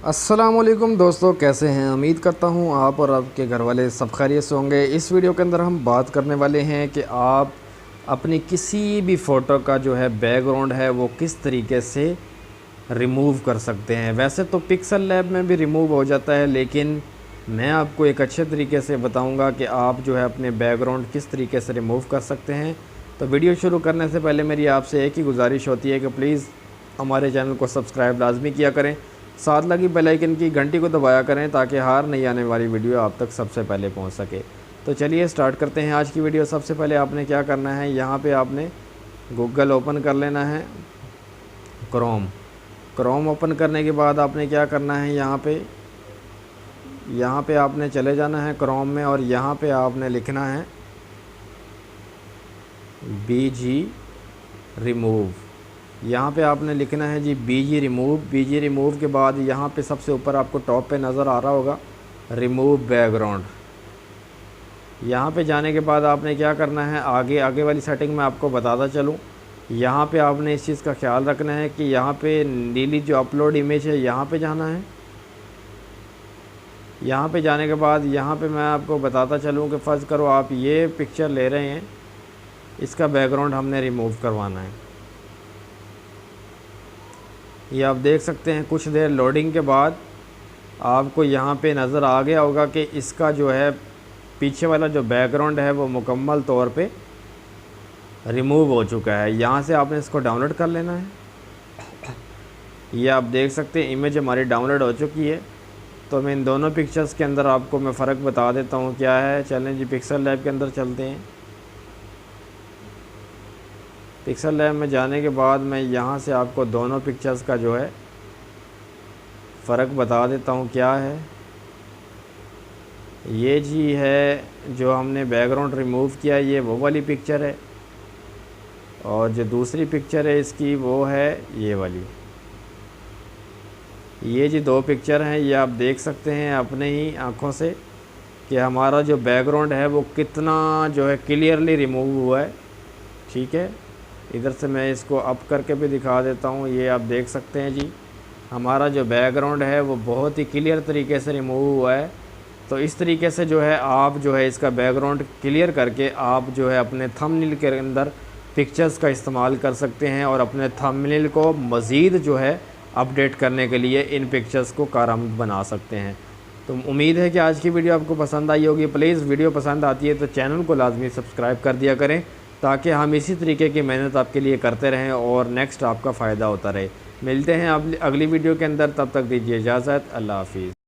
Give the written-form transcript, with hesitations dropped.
अस्सलामुअलैकुम दोस्तों, कैसे हैं। उम्मीद करता हूं आप और आपके घर वाले सब खैरियत से होंगे। इस वीडियो के अंदर हम बात करने वाले हैं कि आप अपनी किसी भी फ़ोटो का जो है बैकग्राउंड है वो किस तरीके से रिमूव कर सकते हैं। वैसे तो पिक्सल लैब में भी रिमूव हो जाता है, लेकिन मैं आपको एक अच्छे तरीके से बताऊंगा कि आप जो है अपने बैकग्राउंड किस तरीके से रिमूव कर सकते हैं। तो वीडियो शुरू करने से पहले मेरी आपसे एक ही गुजारिश होती है कि प्लीज़ हमारे चैनल को सब्सक्राइब लाजमी किया करें, साथ लगी बेल आइकन की घंटी को दबाया करें ताकि हर नई आने वाली वीडियो आप तक सबसे पहले पहुंच सके। तो चलिए स्टार्ट करते हैं आज की वीडियो। सबसे पहले आपने क्या करना है, यहाँ पे आपने गूगल ओपन कर लेना है, क्रोम ओपन करने के बाद आपने क्या करना है, यहाँ पे आपने चले जाना है क्रोम में और यहाँ पे आपने लिखना है BG रिमूव। यहाँ पे आपने लिखना है जी BG रिमूव के बाद यहाँ पे सबसे ऊपर आपको टॉप पे नज़र आ रहा होगा रिमूव बैकग्राउंड। यहाँ पे जाने के बाद आपने क्या करना है, आगे वाली सेटिंग में आपको बताता चलूँ। यहाँ पे आपने इस चीज़ का ख्याल रखना है कि यहाँ पे नीली जो अपलोड इमेज है यहाँ पे जाना है। यहाँ पे जाने के बाद यहाँ पे मैं आपको बताता चलूँ कि फ़र्ज़ करो आप ये पिक्चर ले रहे हैं, इसका बैकग्राउंड हमने रिमूव करवाना है। ये आप देख सकते हैं कुछ देर लोडिंग के बाद आपको यहाँ पे नज़र आ गया होगा कि इसका जो है पीछे वाला जो बैकग्राउंड है वो मुकम्मल तौर पे रिमूव हो चुका है। यहाँ से आपने इसको डाउनलोड कर लेना है। ये आप देख सकते हैं इमेज हमारी डाउनलोड हो चुकी है। तो मैं इन दोनों पिक्चर्स के अंदर आपको मैं फ़र्क बता देता हूँ क्या है। चलें जी पिक्सल लैब के अंदर चलते हैं। पिक्सल लैब में जाने के बाद मैं यहाँ से आपको दोनों पिक्चर्स का जो है फ़र्क बता देता हूँ क्या है। ये जी है जो हमने बैकग्राउंड रिमूव किया, ये वो वाली पिक्चर है, और जो दूसरी पिक्चर है इसकी वो है ये वाली। ये जी दो पिक्चर हैं। ये आप देख सकते हैं अपने ही आँखों से कि हमारा जो बैकग्राउंड है वो कितना जो है क्लियरली रिमूव हुआ है। ठीक है, इधर से मैं इसको अप करके भी दिखा देता हूँ। ये आप देख सकते हैं जी हमारा जो बैकग्राउंड है वो बहुत ही क्लियर तरीके से रिमूव हुआ है। तो इस तरीके से जो है आप जो है इसका बैकग्राउंड क्लियर करके आप जो है अपने थंबनेल के अंदर पिक्चर्स का इस्तेमाल कर सकते हैं और अपने थंबनेल को मज़ीद जो है अपडेट करने के लिए इन पिक्चर्स को कारआमद बना सकते हैं। तो उम्मीद है कि आज की वीडियो आपको पसंद आई होगी। प्लीज़ वीडियो पसंद आती है तो चैनल को लाजमी सब्सक्राइब कर दिया करें ताकि हम इसी तरीके की मेहनत आपके लिए करते रहें और नेक्स्ट आपका फ़ायदा होता रहे। मिलते हैं अगली वीडियो के अंदर, तब तक दीजिए इजाज़त। अल्लाह हाफ़िज़।